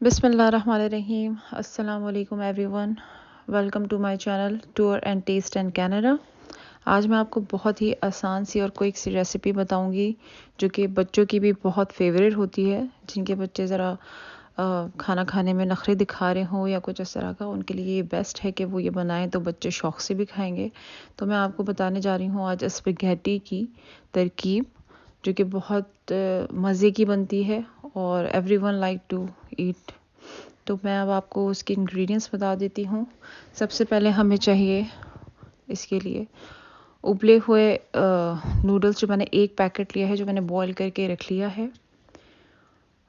बिस्मिल्लाहिर्रहमानिर्रहीम। अस्सलाम वालेकुम everyone. Welcome to my channel tour and taste and Canada. आज मैं आपको बहुत ही आसान सी और क्विक सी रेसिपी बताऊंगी जो कि बच्चों की भी बहुत फेवरेट होती है। जिनके बच्चे ज़रा खाना खाने में नखरे दिखा रहे हों या कुछ इस तरह का, उनके लिए ये बेस्ट है कि वो ये बनाएं तो बच्चे शौक़ से भी खाएंगे। तो मैं आपको बताने जा रही हूँ आज स्पैघेटी की तरकीब, जो कि बहुत मज़े की बनती है और एवरीवन लाइक टू ईट। तो मैं अब आपको उसके इंग्रेडिएंट्स बता देती हूँ। सबसे पहले हमें चाहिए इसके लिए उबले हुए नूडल्स, जो मैंने एक पैकेट लिया है, जो मैंने बॉईल करके रख लिया है।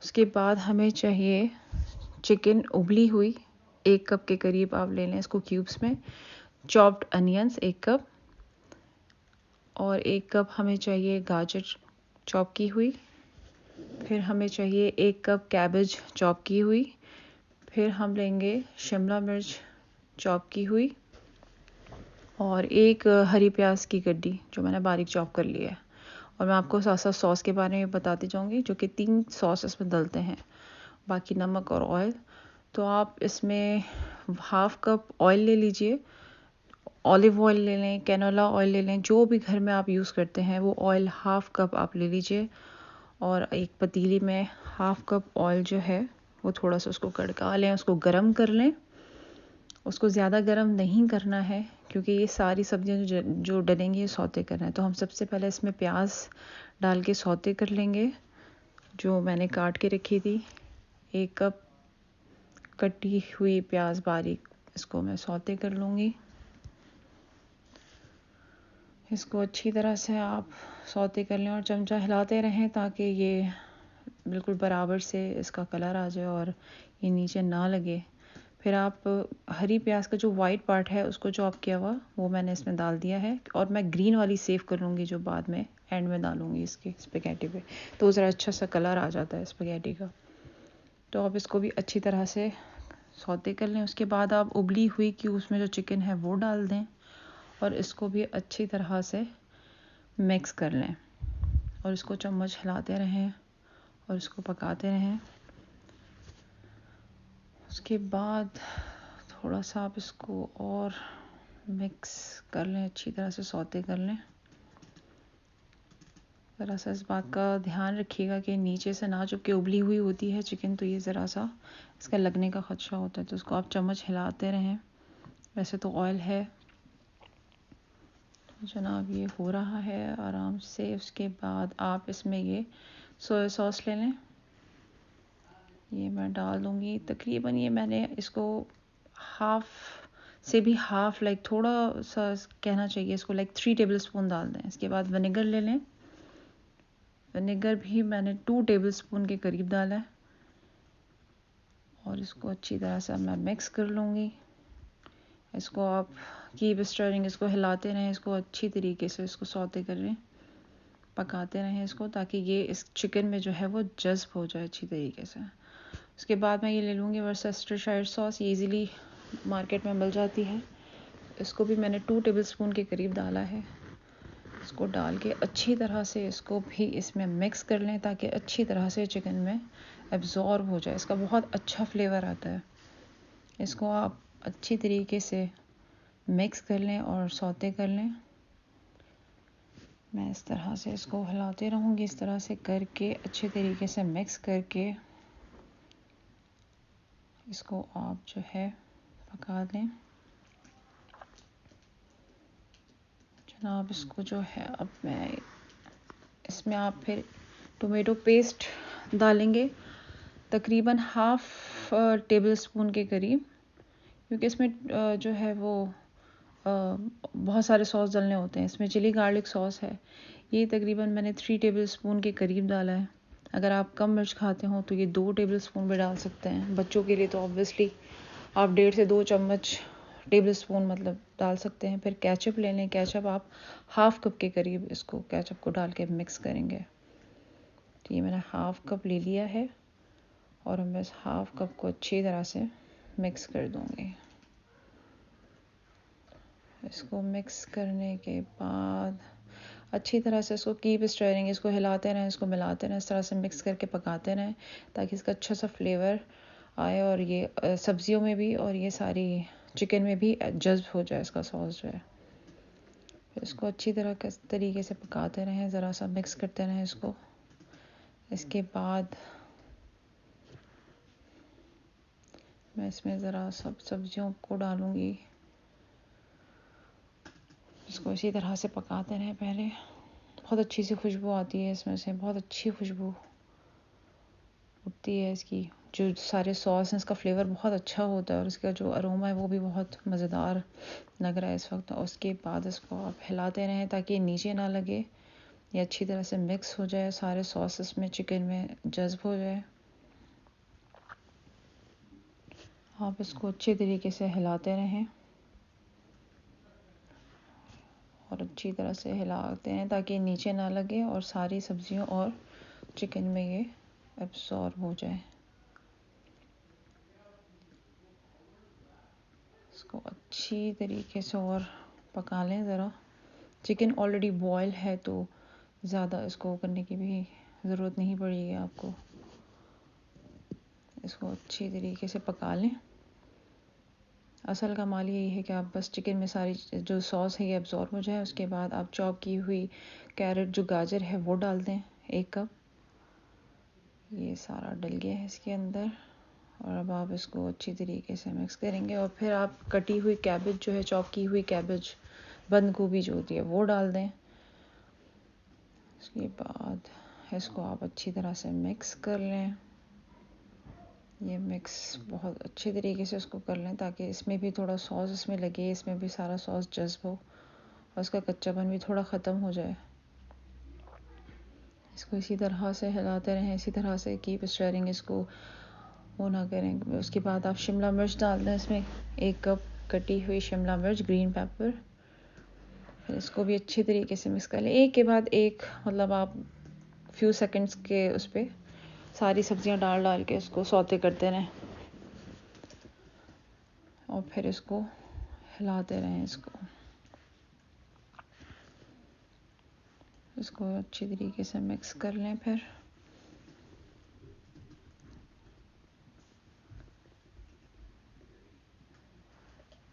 उसके बाद हमें चाहिए चिकन उबली हुई, 1 कप के करीब आप ले लें इसको क्यूब्स में। चॉप्ड अनियंस 1 कप, और 1 कप हमें चाहिए गाजर चॉप की हुई। फिर हमें चाहिए 1 कप कैबेज चॉप की हुई। फिर हम लेंगे शिमला मिर्च चॉप की हुई और 1 हरी प्याज की गड्डी जो मैंने बारीक चॉप कर लिया है। और मैं आपको साथ साथ सॉस के बारे में बताती जाऊंगी, जो कि 3 सॉस इसमें डलते हैं, बाकी नमक और ऑयल। तो आप इसमें 1/2 कप ऑयल ले लीजिए। ऑलिव ऑयल ले लें, कैनोला ऑयल ले लें, जो भी घर में आप यूज़ करते हैं वो ऑयल 1/2 कप आप ले लीजिए। और एक पतीली में 1/2 कप ऑयल जो है वो थोड़ा सा उसको कड़का लें, उसको गरम कर लें। उसको ज़्यादा गरम नहीं करना है क्योंकि ये सारी सब्जियां जो डलेंगी ये सौते करना है। तो हम सबसे पहले इसमें प्याज डाल के सौते कर लेंगे, जो मैंने काट के रखी थी। 1 कप कटी हुई प्याज बारीक, इसको मैं सौते कर लूँगी। इसको अच्छी तरह से आप सौते कर लें और चमचा हिलाते रहें ताकि ये बिल्कुल बराबर से इसका कलर आ जाए और ये नीचे ना लगे। फिर आप हरी प्याज का जो वाइट पार्ट है उसको चॉप किया हुआ वो मैंने इसमें डाल दिया है, और मैं ग्रीन वाली सेव कर लूँगी जो बाद में एंड में डालूँगी इसके स्पैघेटी पे, तो ज़रा अच्छा सा कलर आ जाता है स्पैघेटी का। तो आप इसको भी अच्छी तरह से सौते कर लें। उसके बाद आप उबली हुई कि उसमें जो चिकन है वो डाल दें और इसको भी अच्छी तरह से मिक्स कर लें और इसको चम्मच हिलाते रहें और इसको पकाते रहें। उसके बाद थोड़ा सा आप इसको और मिक्स कर लें, अच्छी तरह से सौते कर लें। ज़रा सा इस बात का ध्यान रखिएगा कि नीचे से ना चुपके उबली हुई होती है चिकन, तो ये ज़रा सा इसका लगने का ख़दशा होता है। तो उसको आप चम्मच हिलाते रहें। वैसे तो ऑयल है जनाब, ये हो रहा है आराम से। उसके बाद आप इसमें ये सोया सॉस ले लें, ये मैं डाल दूँगी। तकरीबन ये मैंने इसको हाफ़ से भी हाफ़, लाइक थोड़ा सा कहना चाहिए इसको, लाइक 3 टेबलस्पून डाल दें। इसके बाद विनेगर ले लें, विनेगर भी मैंने 2 टेबलस्पून के करीब डाला है और इसको अच्छी तरह से मैं मिक्स कर लूँगी। इसको आप कीप स्टरिंग, इसको हिलाते रहें, इसको अच्छी तरीके से इसको सौते कर लें, पकाते रहें इसको, ताकि ये इस चिकन में जो है वो जज़्ब हो जाए अच्छी तरीके से। उसके बाद मैं ये ले लूँगी वर्सेस्टरशायर सॉस, ये इजीली मार्केट में मिल जाती है। इसको भी मैंने 2 टेबलस्पून के करीब डाला है। इसको डाल के अच्छी तरह से इसको भी इसमें मिक्स कर लें ताकि अच्छी तरह से चिकन में एब्जॉर्ब हो जाए, इसका बहुत अच्छा फ्लेवर आता है। इसको आप अच्छी तरीके से मिक्स कर लें और सौते कर लें। मैं इस तरह से इसको हिलाते रहूँगी, इस तरह से करके अच्छे तरीके से मिक्स करके इसको आप जो है पका लें जनाब। इसको जो है अब मैं इसमें आप फिर टोमेटो पेस्ट डालेंगे, तकरीबन हाफ़ टेबलस्पून के करीब, क्योंकि इसमें जो है वो बहुत सारे सॉस डालने होते हैं। इसमें चिली गार्लिक सॉस है, ये तकरीबन मैंने 3 टेबलस्पून के करीब डाला है। अगर आप कम मिर्च खाते हो तो ये 2 टेबलस्पून भी डाल सकते हैं। बच्चों के लिए तो ऑब्वियसली आप 1.5 से 2 चम्मच टेबलस्पून मतलब डाल सकते हैं। फिर केचप ले लें, केचप आप 1/2 कप के करीब इसको केचप को डाल के मिक्स करेंगे। तो ये मैंने 1/2 कप ले लिया है और मैं इस 1/2 कप को अच्छी तरह से मिक्स कर दूँगी। इसको मिक्स करने के बाद अच्छी तरह से इसको कीप स्टरिंग, इसको हिलाते रहें, इसको मिलाते रहें, इस तरह से मिक्स करके पकाते रहें ताकि इसका अच्छा सा फ्लेवर आए और ये सब्जियों में भी और ये सारी चिकन में भी जज्ब हो जाए इसका सॉस जो है। इसको अच्छी तरह तरीके से पकाते रहें, ज़रा सा मिक्स करते रहें इसको। इसके बाद मैं इसमें ज़रा सब सब्जियों को डालूँगी। इसको इसी तरह से पकाते रहें पहले। बहुत अच्छी सी खुशबू आती है इसमें से, बहुत अच्छी खुशबू उठती है इसकी। जो सारे सॉस हैं इसका फ्लेवर बहुत अच्छा होता है और इसका जो अरोमा है वो भी बहुत मज़ेदार लग रहा है इस वक्त। उसके बाद इसको आप हिलाते रहें ताकि नीचे ना लगे, ये अच्छी तरह से मिक्स हो जाए, सारे सॉसेस में चिकन में जज्ब हो जाए। आप इसको अच्छे तरीके से हिलाते रहें और अच्छी तरह से हिलाते हैं ताकि नीचे ना लगे और सारी सब्जियों और चिकन में ये एब्सॉर्ब हो जाए। इसको अच्छी तरीके से और पका लें ज़रा। चिकन ऑलरेडी बॉयल है तो ज़्यादा इसको करने की भी ज़रूरत नहीं पड़ेगी आपको। इसको अच्छी तरीके से पका लें। असल कमाल यही है कि आप बस चिकन में सारी जो सॉस है ये एब्जॉर्ब हो जाए। उसके बाद आप चॉप की हुई कैरेट जो गाजर है वो डाल दें 1 कप। ये सारा डल गया है इसके अंदर और अब आप इसको अच्छी तरीके से मिक्स करेंगे और फिर आप कटी हुई कैबेज जो है, चॉप की हुई कैबेज, बंद गोभी जो होती है वो डाल दें। उसके बाद इसको आप अच्छी तरह से मिक्स कर लें। ये मिक्स बहुत अच्छे तरीके से उसको कर लें ताकि इसमें भी थोड़ा सॉस इसमें लगे, इसमें भी सारा सॉस जज्ब हो और उसका कच्चापन भी थोड़ा ख़त्म हो जाए। इसको इसी तरह से हिलाते रहें, इसी तरह से कीप स्टरिंग, इसको वो ना करें। उसके बाद आप शिमला मिर्च डाल दें इसमें 1 कप कटी हुई शिमला मिर्च, ग्रीन पेपर। फिर इसको भी अच्छी तरीके से मिक्स कर लें, एक के बाद एक, मतलब आप फ्यू सेकंड्स के उस पर सारी सब्जियां डाल डाल के इसको सौते करते रहें और फिर इसको हिलाते रहें। इसको अच्छी तरीके से मिक्स कर लें। फिर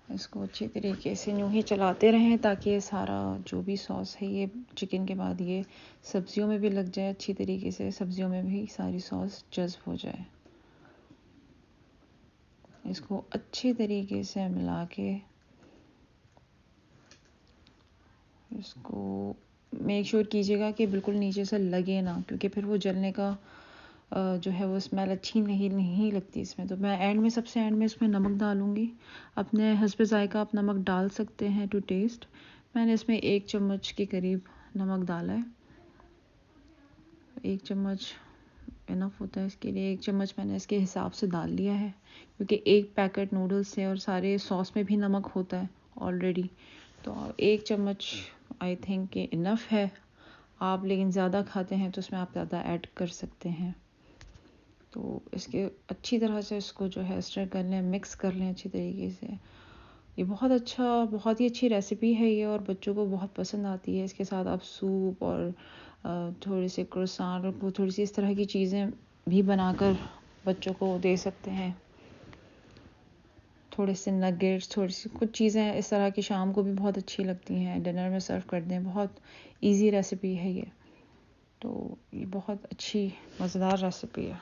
इसको अच्छी तरीके से यूँ ही चलाते रहें ताकि ये सारा जो भी सॉस है ये चिकन के बाद ये सब्जियों में भी लग जाए, अच्छी तरीके से सब्जियों में भी सारी सॉस जज्ब हो जाए। इसको अच्छी तरीके से मिला के इसको मेक श्योर कीजिएगा कि बिल्कुल नीचे से लगे ना, क्योंकि फिर वो जलने का जो है वो स्मेल अच्छी नहीं लगती इसमें। तो मैं एंड में, सबसे एंड में इसमें नमक डालूँगी। अपने हस्ब ज़ायक़ा आप नमक डाल सकते हैं टू टेस्ट। मैंने इसमें 1 चम्मच के करीब नमक डाला है। 1 चम्मच इनफ होता है इसके लिए। 1 चम्मच मैंने इसके हिसाब से डाल लिया है क्योंकि 1 पैकेट नूडल्स है और सारे सॉस में भी नमक होता है ऑलरेडी। तो 1 चम्मच आई थिंक कि इनफ है। आप लेकिन ज़्यादा खाते हैं तो उसमें आप ज़्यादा ऐड कर सकते हैं। तो इसके अच्छी तरह से इसको जो है स्टर कर लें, मिक्स कर लें अच्छी तरीके से। ये बहुत ही अच्छी रेसिपी है ये और बच्चों को बहुत पसंद आती है। इसके साथ आप सूप और थोड़े से क्रोसान और थोड़ी सी इस तरह की चीज़ें भी बनाकर बच्चों को दे सकते हैं। थोड़े से नगेट्स, थोड़ी सी कुछ चीज़ें इस तरह की शाम को भी बहुत अच्छी लगती हैं, डिनर में सर्व कर दें। बहुत इजी रेसिपी है ये। तो ये बहुत अच्छी मज़ेदार रेसिपी है।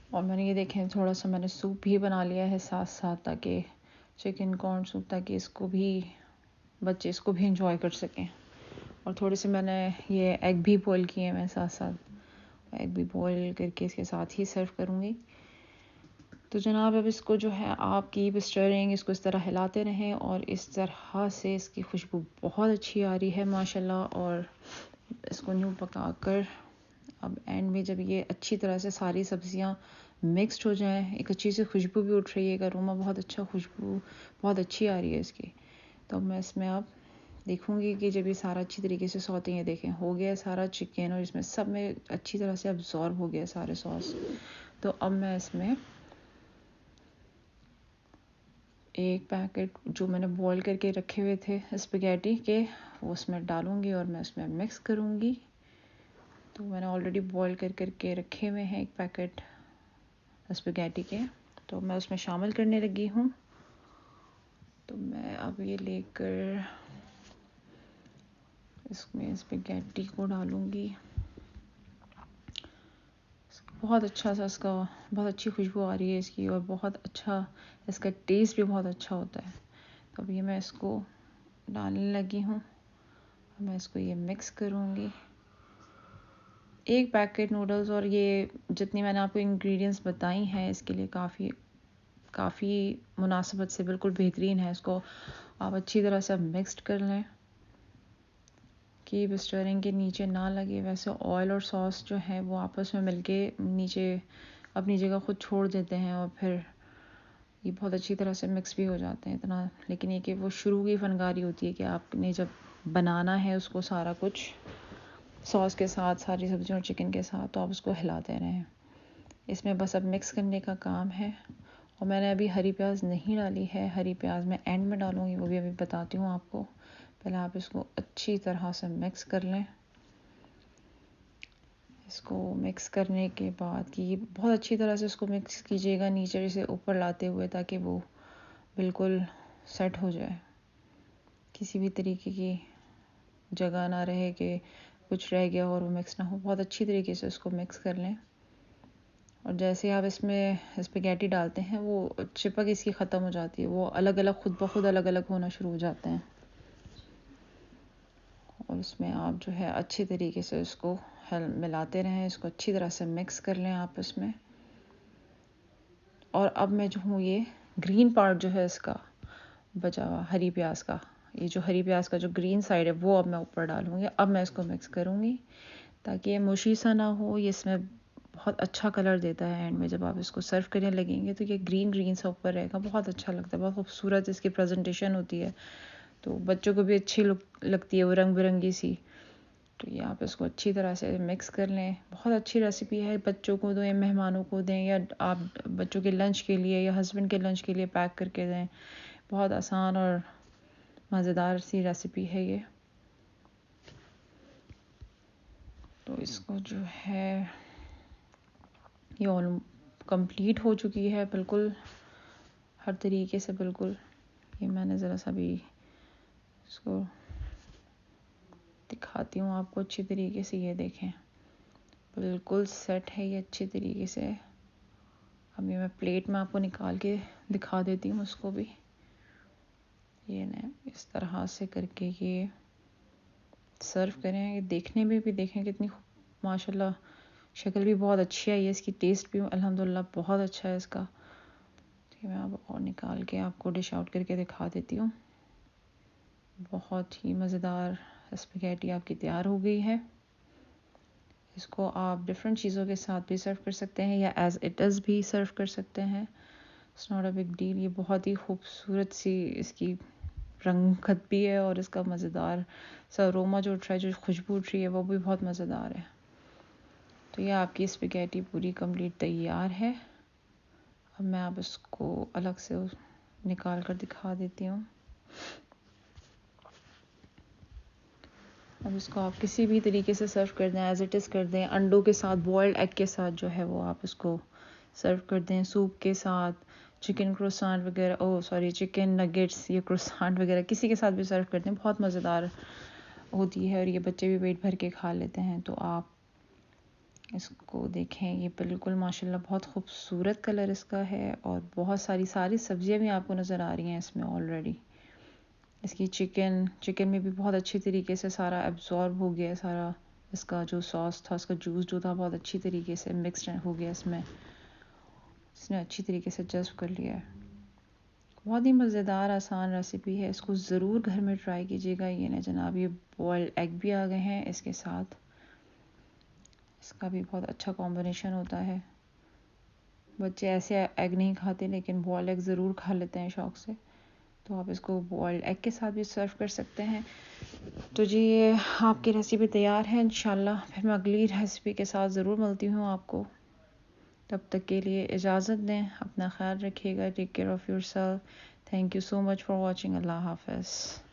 और मैंने ये देखें थोड़ा सा मैंने सूप भी बना लिया है साथ साथ, ताकि चिकन कॉर्न सूप, ताकि इसको भी बच्चे इसको भी इंजॉय कर सकें। और थोड़े से मैंने ये एग भी बॉईल किए, मैं साथ साथ एग भी बॉईल करके इसके साथ ही सर्व करूँगी। तो जनाब अब इसको जो है आप कीप स्टरिंग, इसको इस तरह हिलाते रहें और इस तरह से इसकी खुशबू बहुत अच्छी आ रही है माशाल्लाह। और इसको यूँ पका कर अब एंड में जब ये अच्छी तरह से सारी सब्जियां मिक्स्ड हो जाएं, एक अच्छी सी खुशबू भी उठ रही है, एक अरोमा बहुत अच्छा, खुशबू बहुत अच्छी आ रही है इसकी। तो मैं इसमें अब देखूंगी कि जब ये सारा अच्छी तरीके से सौते हैं, देखें हो गया सारा चिकन और इसमें सब में अच्छी तरह से अब्जॉर्ब हो गया सारे सॉस। तो अब मैं इसमें 1 पैकेट जो मैंने बॉईल करके रखे हुए थे स्पैगेटी के वो उसमें डालूंगी और मैं उसमें मिक्स करूंगी। तो मैंने ऑलरेडी बॉईल करके रखे हुए हैं एक पैकेट स्पैगेटी के, तो मैं उसमें शामिल करने लगी हूँ। तो मैं अब ये लेकर इसमें स्पैगेटी को डालूँगी। बहुत अच्छा सा इसका, बहुत अच्छी खुशबू आ रही है इसकी और बहुत अच्छा इसका टेस्ट भी बहुत अच्छा होता है। तो अभी मैं इसको डालने लगी हूँ। मैं इसको ये मिक्स करूँगी। एक पैकेट नूडल्स और ये जितनी मैंने आपको इंग्रेडिएंट्स बताई हैं इसके लिए काफ़ी मुनासिबत से बिल्कुल बेहतरीन है। इसको आप अच्छी तरह से मिक्स्ड कर लें कि स्टरिंग के नीचे ना लगे। वैसे ऑयल और सॉस जो है वो आपस में मिलके नीचे अपनी जगह खुद छोड़ देते हैं और फिर ये बहुत अच्छी तरह से मिक्स भी हो जाते हैं इतना। लेकिन ये कि वो शुरू की फनकारी होती है कि आपने जब बनाना है उसको सारा कुछ सॉस के साथ, सारी सब्जियों और चिकन के साथ, तो आप उसको हिलाते रहें। इसमें बस अब मिक्स करने का काम है। और मैंने अभी हरी प्याज नहीं डाली है, हरी प्याज मैं एंड में डालूँगी, वो भी अभी बताती हूँ आपको। पहले आप इसको अच्छी तरह से मिक्स कर लें। इसको मिक्स करने के बाद कि बहुत अच्छी तरह से इसको मिक्स कीजिएगा नीचे से ऊपर लाते हुए, ताकि वो बिल्कुल सेट हो जाए, किसी भी तरीके की जगह ना रहे कि कुछ रह गया और वो मिक्स ना हो। बहुत अच्छी तरीके से इसको मिक्स कर लें। और जैसे आप इसमें स्पैगेटी डालते हैं वो चिपक इसकी ख़त्म हो जाती है, वो अलग अलग खुद ब खुद अलग अलग होना शुरू हो जाते हैं। और इसमें आप जो है अच्छी तरीके से इसको मिलाते रहें, इसको अच्छी तरह से मिक्स कर लें आपस में। और अब मैं जो हूँ ये ग्रीन पार्ट जो है इसका बचा हुआ हरी प्याज का, ये जो हरी प्याज का जो ग्रीन साइड है वो अब मैं ऊपर डालूँगी। अब मैं इसको मिक्स करूँगी ताकि ये मुशी सा ना हो। ये इसमें बहुत अच्छा कलर देता है एंड में जब आप इसको सर्व करने लगेंगे तो ये ग्रीन ग्रीन सा ऊपर रहेगा, बहुत अच्छा लगता है, बहुत खूबसूरत इसकी प्रेजेंटेशन होती है। तो बच्चों को भी अच्छी लगती है वो रंग बिरंगी सी। तो ये आप इसको अच्छी तरह से मिक्स कर लें। बहुत अच्छी रेसिपी है, बच्चों को दें, मेहमानों को दें, या आप बच्चों के लंच के लिए या हस्बैंड के लंच के लिए पैक करके दें। बहुत आसान और मज़ेदार सी रेसिपी है ये। तो इसको जो है ये ऑल कंप्लीट हो चुकी है बिल्कुल हर तरीके से, बिल्कुल। ये मैंने ज़रा सा भी इसको दिखाती हूँ आपको अच्छी तरीके से। ये देखें बिल्कुल सेट है ये अच्छी तरीके से। अभी मैं प्लेट में आपको निकाल के दिखा देती हूँ उसको भी। ये ना इस तरह से करके ये सर्व करें। ये देखने में भी देखें कितनी माशाल्लाह शक्ल भी बहुत अच्छी आई है इसकी, टेस्ट भी अल्हम्दुलिल्लाह बहुत अच्छा है इसका। तो मैं अब और निकाल के आपको डिश आउट करके दिखा देती हूँ। बहुत ही मज़ेदार स्पैगेटी आपकी तैयार हो गई है। इसको आप डिफरेंट चीज़ों के साथ भी सर्व कर सकते हैं या एज इट इज़ भी सर्व कर सकते हैं। It's not a big deal. ये बहुत ही खूबसूरत सी इसकी रंगत भी है और इसका मज़ेदार सा अरोमा जो उठ रहा है, जो खुशबू उठ रही है, वो भी बहुत मज़ेदार है। तो ये आपकी स्पैगेटी पूरी कंप्लीट तैयार है। अब मैं आप इसको अलग से निकाल कर दिखा देती हूँ। अब इसको आप किसी भी तरीके से सर्व कर दें, एज इट इज़ कर दें, अंडों के साथ, बॉयल्ड एग के साथ जो है वो आप इसको सर्व कर दें, सूप के साथ, चिकन क्रोसान वगैरह, चिकन नगेट्स, ये क्रोसान वगैरह किसी के साथ भी सर्व कर दें, बहुत मज़ेदार होती है और ये बच्चे भी पेट भर के खा लेते हैं। तो आप इसको देखें, ये बिल्कुल माशाल्लाह बहुत खूबसूरत कलर इसका है और बहुत सारी सब्जियां भी आपको नज़र आ रही हैं इसमें ऑलरेडी। इसकी चिकन में भी बहुत अच्छी तरीके से सारा एब्जॉर्ब हो गया, सारा इसका जो सॉस था, उसका जूस जो था, बहुत अच्छी तरीके से मिक्सड हो गया इसमें, इसने अच्छी तरीके से जज़्ब कर लिया है। बहुत ही मज़ेदार आसान रेसिपी है, इसको ज़रूर घर में ट्राई कीजिएगा। ये ना जनाब, ये बॉयल्ड एग भी आ गए हैं इसके साथ, इसका भी बहुत अच्छा कॉम्बिनेशन होता है। बच्चे ऐसे एग नहीं खाते लेकिन बॉयल्ड एग ज़रूर खा लेते हैं शौक़ से, तो आप इसको बॉयल्ड एग के साथ भी सर्व कर सकते हैं। तो जी ये आपकी रेसिपी तैयार है इंशाल्लाह। फिर मैं अगली रेसिपी के साथ ज़रूर मिलती हूँ आपको। तब तक के लिए इजाज़त दें, अपना ख्याल रखिएगा। Take care of yourself. Thank you so much for watching. अल्लाह हाफ़िज़।